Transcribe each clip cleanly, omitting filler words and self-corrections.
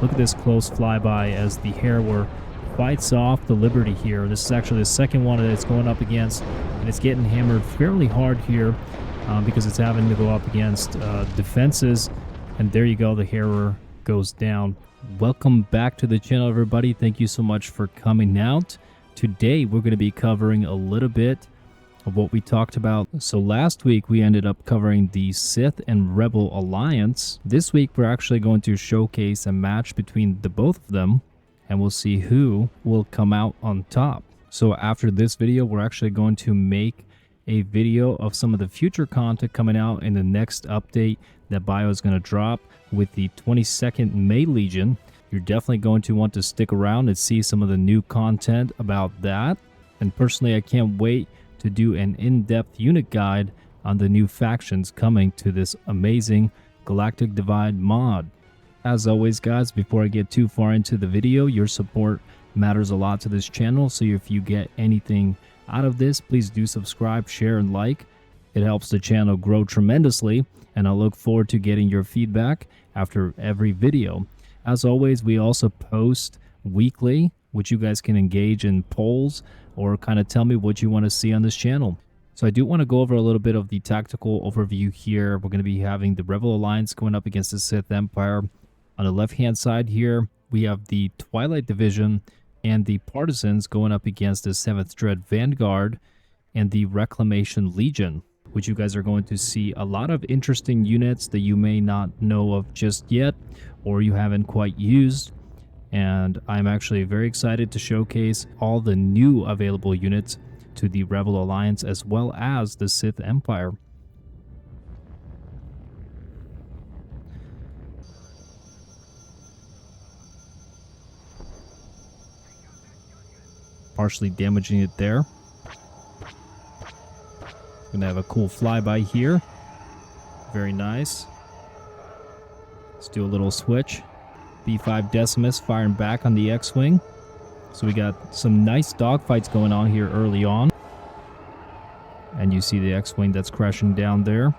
Look at this close flyby as the Harrower fights off the Liberty here. This is actually the second one that it's going up against, and it's getting hammered fairly hard here because it's having to go up against defenses. And there you go, the Harrower goes down. Welcome back to the channel, everybody. Thank you so much for coming out. Today we're going to be covering a little bit of what we talked about. So last week we ended up covering the Sith and Rebel Alliance. This week we're actually going to showcase a match between the both of them, and we'll see who will come out on top. So after this video, we're actually going to make a video of some of the future content coming out in the next update that Bio is going to drop with the 22nd May Legion. You're definitely going to want to stick around and see some of the new content about that. And personally, I can't wait to do an in-depth unit guide on the new factions coming to this amazing Galactic Divide mod. As always, guys, before I get too far into the video, your support matters a lot to this channel. So if you get anything out of this, please do subscribe, share, and like. It helps the channel grow tremendously, and I look forward to getting your feedback after every video. As always, we also post weekly, which you guys can engage in polls or kind of tell me what you want to see on this channel. So I do want to go over a little bit of the tactical overview here. We're going to be having the Rebel Alliance going up against the Sith Empire. On the left-hand side here, we have the Twilight Division and the Partisans going up against the 7th Dread Vanguard and the Reclamation Legion, which you guys are going to see a lot of interesting units that you may not know of just yet or you haven't quite used. And I'm actually very excited to showcase all the new available units to the Rebel Alliance as well as the Sith Empire. Partially damaging it there. Gonna have a cool flyby here. Very nice. Let's do a little switch. B5 Decimus firing back on the X-Wing. So we got some nice dogfights going on here early on. And you see the X-Wing that's crashing down there.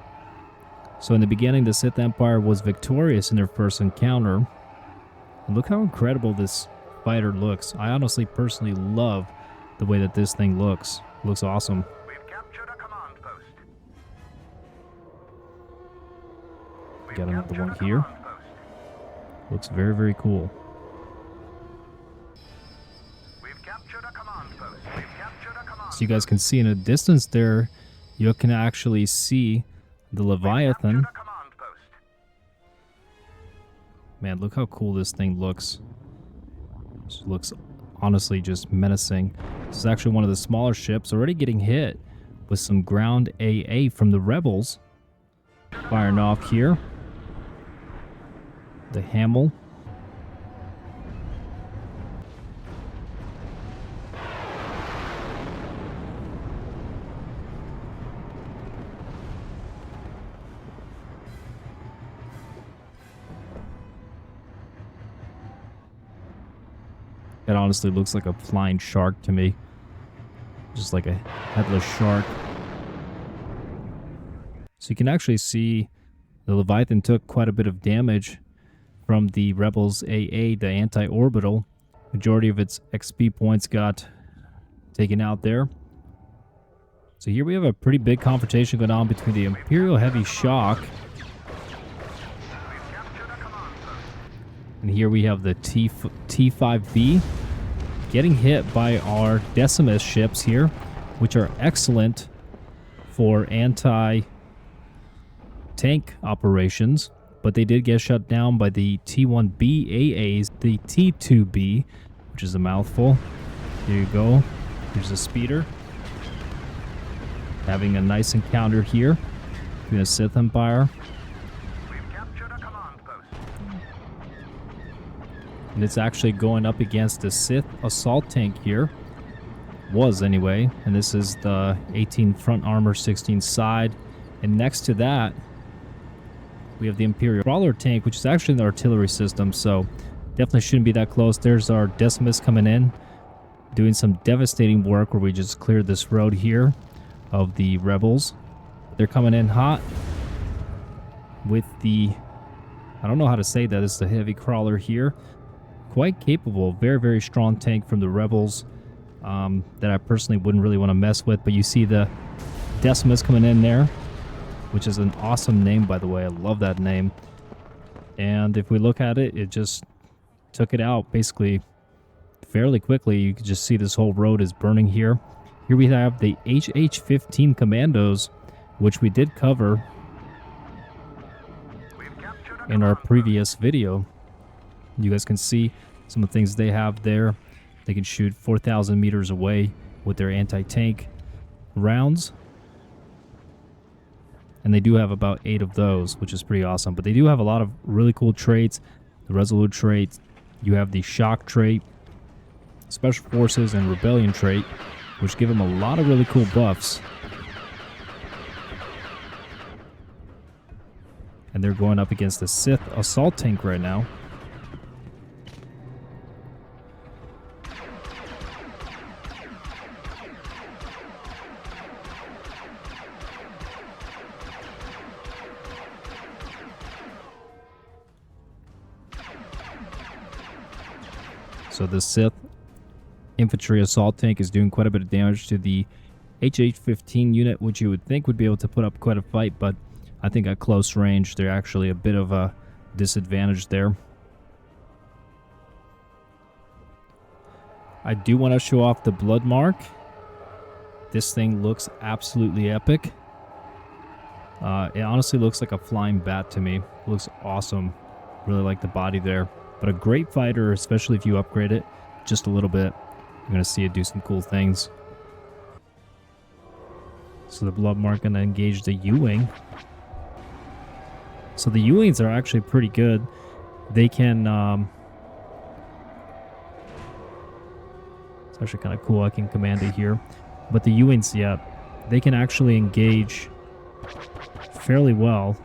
So in the beginning, the Sith Empire was victorious in their first encounter. And look how incredible this fighter looks. I honestly, personally love the way that this thing looks. It looks awesome. We've captured a command post. Got another one here. Looks very, very cool. We've captured a command post. We've captured a command. So you guys can see in the distance there, you can actually see the Leviathan. Man, look how cool this thing looks. It looks honestly just menacing. This is actually one of the smaller ships already getting hit with some ground AA from the Rebels. Firing off here. The Hamel. It honestly looks like a flying shark to me. Just like a headless shark. So you can actually see the Leviathan took quite a bit of damage from the Rebels AA, the anti-orbital. Majority of its XP points got taken out there. So here we have a pretty big confrontation going on between the Imperial Heavy Shock. And here we have the T5B getting hit by our Decimus ships here, which are excellent for anti-tank operations. But they did get shut down by the T1B AAs, the T2B, which is a mouthful. There you go. Here's a speeder. Having a nice encounter here between the Sith Empire. We've captured a command post. And it's actually going up against the Sith assault tank here. Was anyway. And this is the 18 front armor, 16 side. And next to that, we have the Imperial Brawler tank, which is actually an artillery system, so definitely shouldn't be that close. There's our Decimus coming in, doing some devastating work where we just cleared this road here of the Rebels. They're coming in hot with the I don't know how to say that. It's the heavy crawler here. Quite capable. Very, very strong tank from the Rebels that I personally wouldn't really want to mess with. But you see the Decimus coming in there, which is an awesome name, by the way. I love that name. And if we look at it, it just took it out basically fairly quickly. You can just see this whole road is burning here. Here we have the HH-15 Commandos, which we did cover in our previous video. You guys can see some of the things they have there. They can shoot 4,000 meters away with their anti-tank rounds. And they do have about 8 of those, which is pretty awesome. But they do have a lot of really cool traits. The Resolute trait, you have the Shock trait, Special Forces, and Rebellion trait, which give them a lot of really cool buffs. And they're going up against the Sith assault tank right now. So the Sith infantry assault tank is doing quite a bit of damage to the HH-15 unit, which you would think would be able to put up quite a fight, but I think at close range, they're actually a bit of a disadvantage there. I do want to show off the Bloodmark. This thing looks absolutely epic. It honestly looks like a flying bat to me. It looks awesome. Really like the body there. But a great fighter, especially if you upgrade it just a little bit. You're going to see it do some cool things. So the Bloodmark going to engage the U-Wing. So the U-Wings are actually pretty good. They can... it's actually kind of cool. I can command it here. But the U-Wings, yeah, they can actually engage fairly well.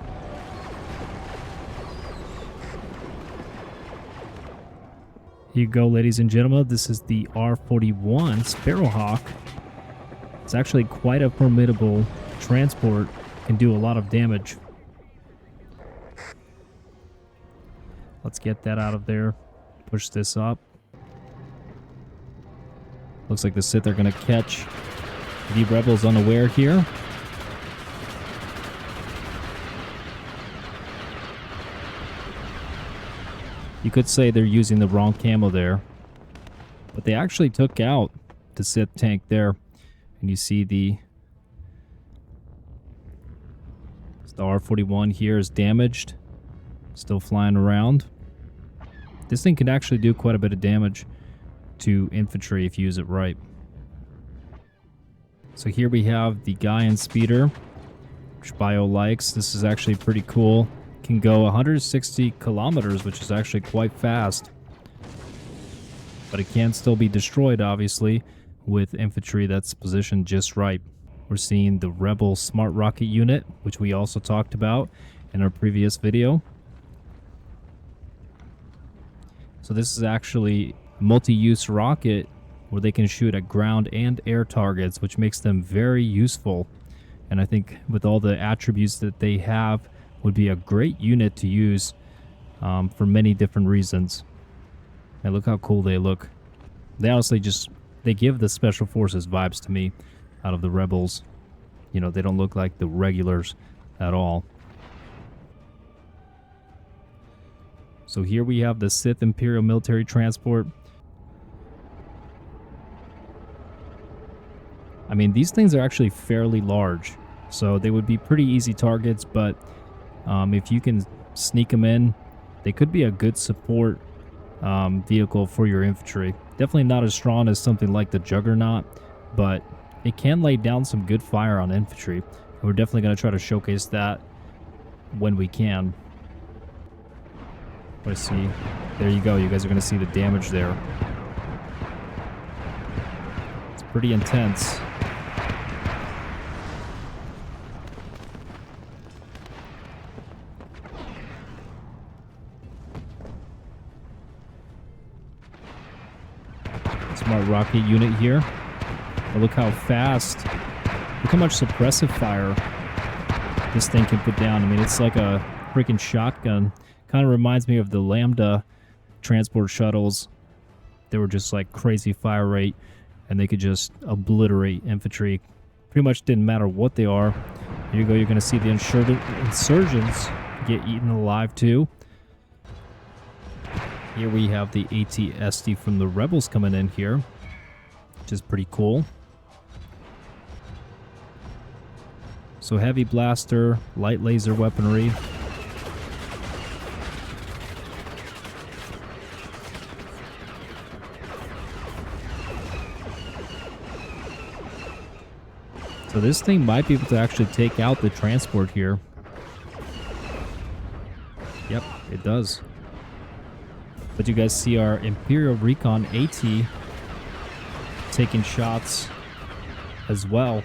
Here you go, ladies and gentlemen. This is the R-41 Sparrowhawk. It's actually quite a formidable transport. Can do a lot of damage. Let's get that out of there. Push this up. Looks like the Sith are going to catch the Rebels unaware here. You could say they're using the wrong camo there, but they actually took out the Sith tank there. And you see the R-41 here is damaged, still flying around. This thing can actually do quite a bit of damage to infantry if you use it right. So here we have the Gaian speeder, which Bio likes. This is actually pretty cool. Can go 160 kilometers, which is actually quite fast. But it can still be destroyed, obviously, with infantry that's positioned just right. We're seeing the Rebel Smart Rocket unit, which we also talked about in our previous video. So this is actually a multi-use rocket where they can shoot at ground and air targets, which makes them very useful. And I think with all the attributes that they have, would be a great unit to use for many different reasons. And look how cool they look. They honestly just, they give the Special Forces vibes to me out of the Rebels. You know, they don't look like the regulars at all. So here we have the Sith Imperial Military Transport. I mean, these things are actually fairly large, so they would be pretty easy targets, but if you can sneak them in, they could be a good support vehicle for your infantry. Definitely not as strong as something like the Juggernaut, but it can lay down some good fire on infantry. And we're definitely going to try to showcase that when we can. Let's see. There you go. You guys are going to see the damage there. It's pretty intense. Smart rocket unit here. But look how fast, look how much suppressive fire this thing can put down. I mean, it's like a freaking shotgun Kind of reminds me of the Lambda transport shuttles. They were just like crazy fire rate, and they could just obliterate infantry. Pretty much didn't matter what they are. Here you go, you're going to see the insurgents get eaten alive too. Here we have the AT-ST from the rebels coming in here, which is pretty cool. So heavy blaster, light laser weaponry. So this thing might be able to actually take out the transport here. Yep, it does. But you guys see our Imperial Recon AT taking shots as well.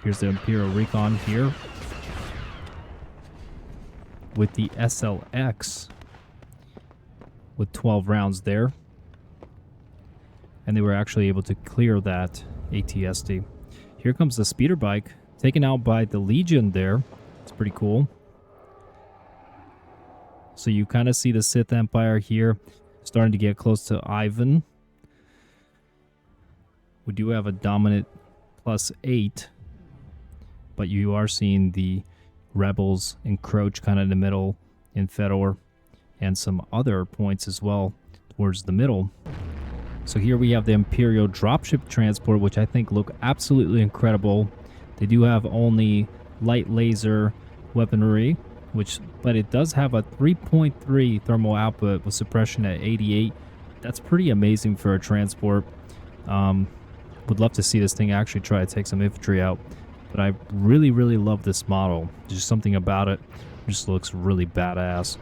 Here's the Imperial Recon here with the SLX with 12 rounds there. And they were actually able to clear that AT-ST. Here comes the speeder bike taken out by the Legion there. It's pretty cool. So you kind of see the Sith Empire here starting to get close to Ivan. We do have a dominant +8, but you are seeing the rebels encroach kind of in the middle in Fedor and some other points as well towards the middle. So here we have the Imperial dropship transport, which I think look absolutely incredible. They do have only light laser weaponry, but it does have a 3.3 thermal output with suppression at 88. That's pretty amazing for a transport. Would love to see this thing actually try to take some infantry out. But I really, really love this model. Just something about it just looks really badass.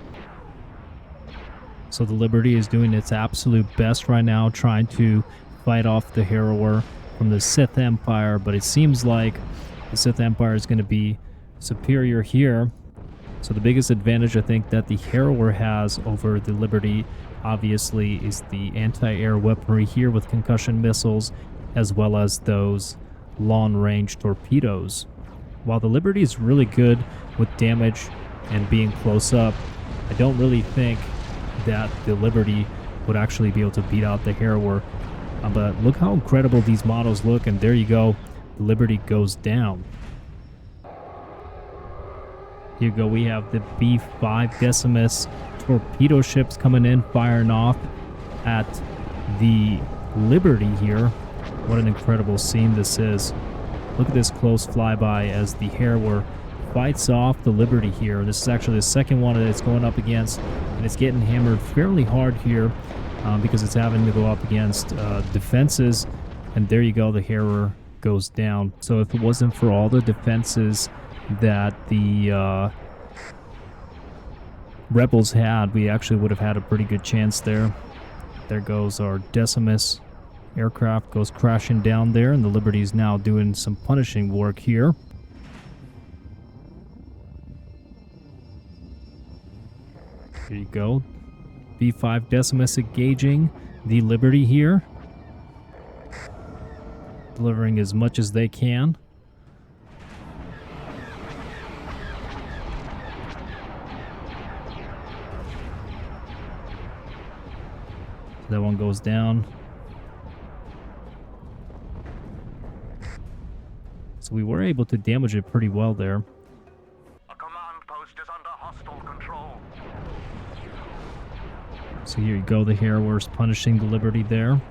So the Liberty is doing its absolute best right now, trying to fight off the Harrower from the Sith Empire, but it seems like the Sith Empire is going to be superior here. So the biggest advantage I think that the Harrower has over the Liberty, obviously, is the anti-air weaponry here with concussion missiles, as well as those long-range torpedoes. While the Liberty is really good with damage and being close up, I don't really think that the Liberty would actually be able to beat out the Harrower. But look how incredible these models look, and there you go, the Liberty goes down. Here you go, we have the B5 Decimus torpedo ships coming in, firing off at the Liberty here. What an incredible scene this is. Look at this close flyby as the Harrower fights off the Liberty here. This is actually the second one that it's going up against, and it's getting hammered fairly hard here because it's having to go up against defenses. And there you go, the Harrower goes down. So if it wasn't for all the defenses that the rebels had, we actually would have had a pretty good chance there. There goes our Decimus aircraft, goes crashing down there, and the Liberty is now doing some punishing work here. There you go. B5 Decimus engaging the Liberty here. Delivering as much as they can. That one goes down. So we were able to damage it pretty well there. A command post is under hostile control. So here you go, the Harrower's punishing the Liberty there.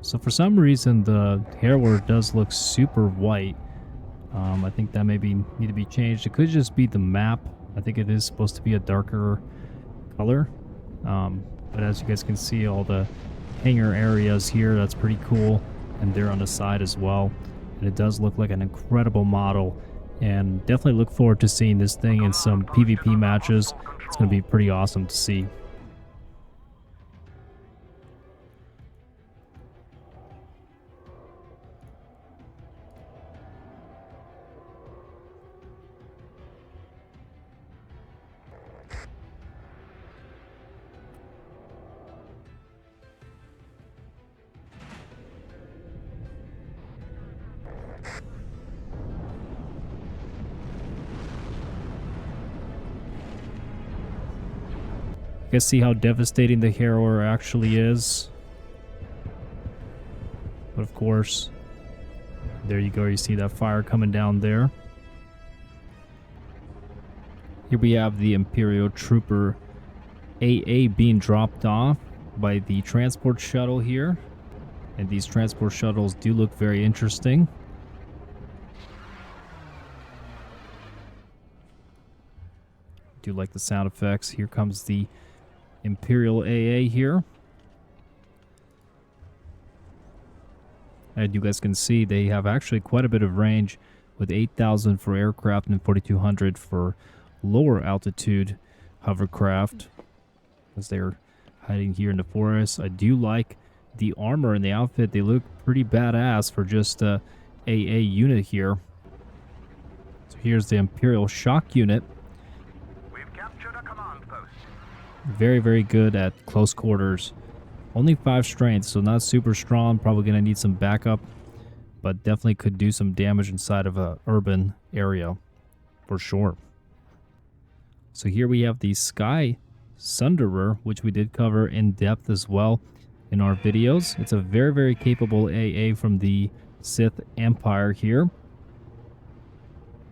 So for some reason, the Harrower does look super white. I think that maybe need to be changed. It could just be the map. I think it is supposed to be a darker color. But as you guys can see, all the hangar areas here, that's pretty cool. And they're on the side as well. And it does look like an incredible model. And definitely look forward to seeing this thing in some PvP matches. It's going to be pretty awesome to see. You guys see how devastating the Harrower actually is? But of course, there you go. You see that fire coming down there. Here we have the Imperial Trooper AA being dropped off by the transport shuttle here. And these transport shuttles do look very interesting. Do like the sound effects. Here comes the Imperial AA here. And you guys can see they have actually quite a bit of range with 8,000 for aircraft and 4,200 for lower altitude hovercraft as they're hiding here in the forest. I do like the armor and the outfit. They look pretty badass for just a AA unit here. So here's the Imperial Shock Unit. We've captured a command post. Very, very good at close quarters. Only 5 strength, so not super strong. Probably going to need some backup, but definitely could do some damage inside of a urban area for sure. So here we have the Sky Sunderer, which we did cover in depth as well in our videos. It's a very, very capable AA from the Sith Empire here.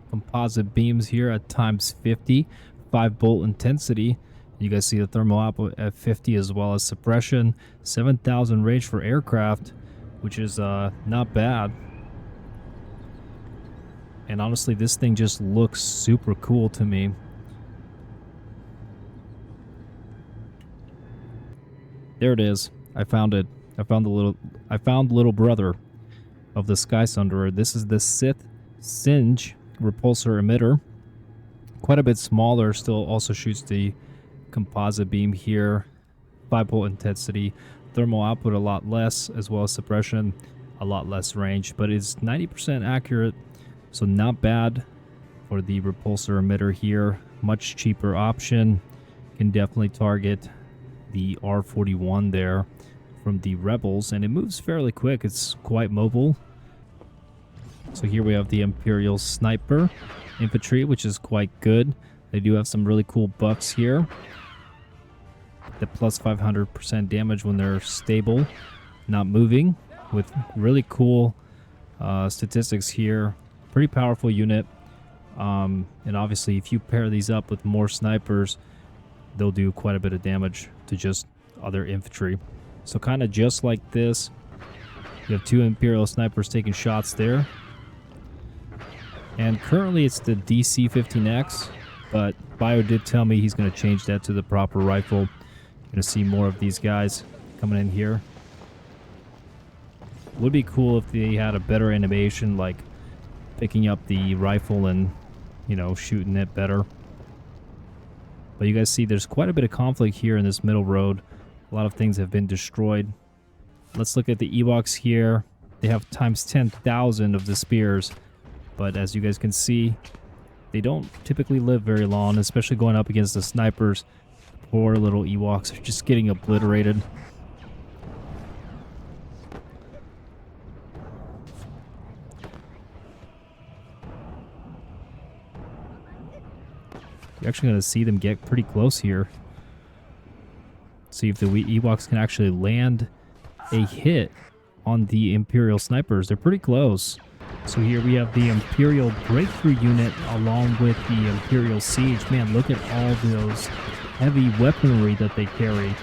Composite beams here at times 50, 5-bolt intensity. You guys see the thermal output at 50 as well as suppression. 7,000 range for aircraft, which is not bad. And honestly, this thing just looks super cool to me. There it is. I found it. I found little brother of the Sky Sunderer. This is the Sith Singe repulsor emitter. Quite a bit smaller. Still also shoots the composite beam here. 5-bolt intensity. Thermal output a lot less, as well as suppression a lot less range. But it's 90% accurate, so not bad for the repulsor emitter here. Much cheaper option. Can definitely target the R41 there from the Rebels, and it moves fairly quick. It's quite mobile. So here we have the Imperial Sniper Infantry, which is quite good. They do have some really cool buffs here. The plus 500% damage when they're stable, not moving, with really cool statistics here. Pretty powerful unit. And obviously, if you pair these up with more snipers, they'll do quite a bit of damage to just other infantry. So kind of just like this, you have 2 Imperial snipers taking shots there. And currently it's the DC-15X, but Bio did tell me he's going to change that to the proper rifle. Going to see more of these guys coming in here. Would be cool if they had a better animation, like picking up the rifle and, you know, shooting it better. But you guys see there's quite a bit of conflict here in this middle road. A lot of things have been destroyed. Let's look at the Ewoks here. They have times 10,000 of the spears. But as you guys can see, they don't typically live very long, especially going up against the snipers. Poor little Ewoks are just getting obliterated. You're actually going to see them get pretty close here. See if the Ewoks can actually land a hit on the Imperial snipers. They're pretty close. So here we have the Imperial Breakthrough Unit along with the Imperial Siege. Man, look at all those heavy weaponry that they carry.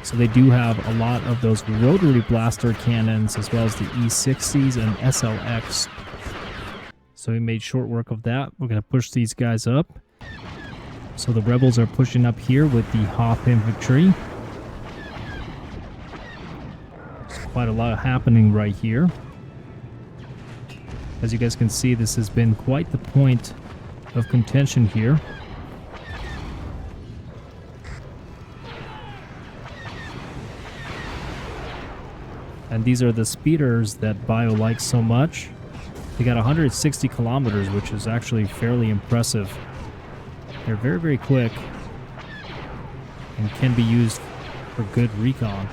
So they do have a lot of those rotary blaster cannons as well as the E60s and SLX. So we made short work of that. We're going to push these guys up. So the Rebels are pushing up here with the Hoth Infantry. There's quite a lot happening right here. As you guys can see, this has been quite the point of contention here. And these are the speeders that Bio likes so much. They got 160 kilometers, which is actually fairly impressive. They're very, very quick and can be used for good recon.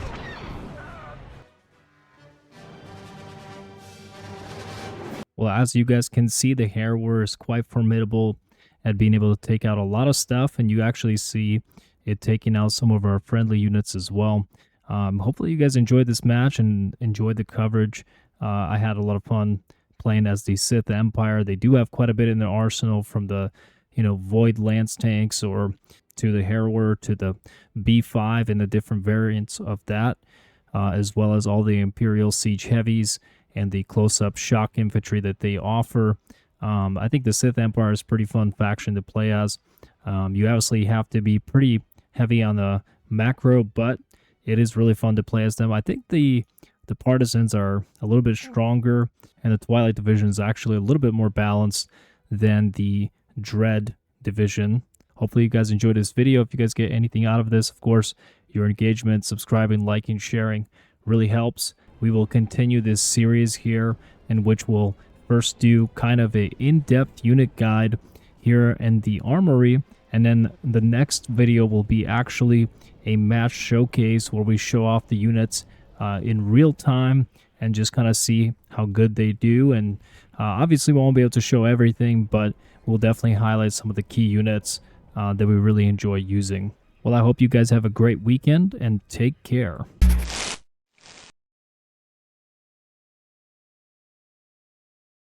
Well, as you guys can see, the Harrower is quite formidable at being able to take out a lot of stuff, and you actually see it taking out some of our friendly units as well. Hopefully you guys enjoyed this match and enjoyed the coverage. I had a lot of fun playing as the Sith Empire. They do have quite a bit in their arsenal, from the Void Lance tanks or to the Harrower to the B5 and the different variants of that, as well as all the Imperial Siege Heavies and the close-up shock infantry that they offer. I think the Sith Empire is a pretty fun faction to play as. You obviously have to be pretty heavy on the macro, but it is really fun to play as them. I think the Partisans are a little bit stronger, and the Twilight Division is actually a little bit more balanced than the Dread Division. Hopefully you guys enjoyed this video. If you guys get anything out of this, of course, your engagement, subscribing, liking, sharing really helps. We will continue this series here, in which we'll first do kind of a in-depth unit guide here in the armory, and then the next video will be actually a match showcase where we show off the units in real time and just kind of see how good they do. And obviously we won't be able to show everything, but we'll definitely highlight some of the key units that we really enjoy using. Well, I hope you guys have a great weekend and take care.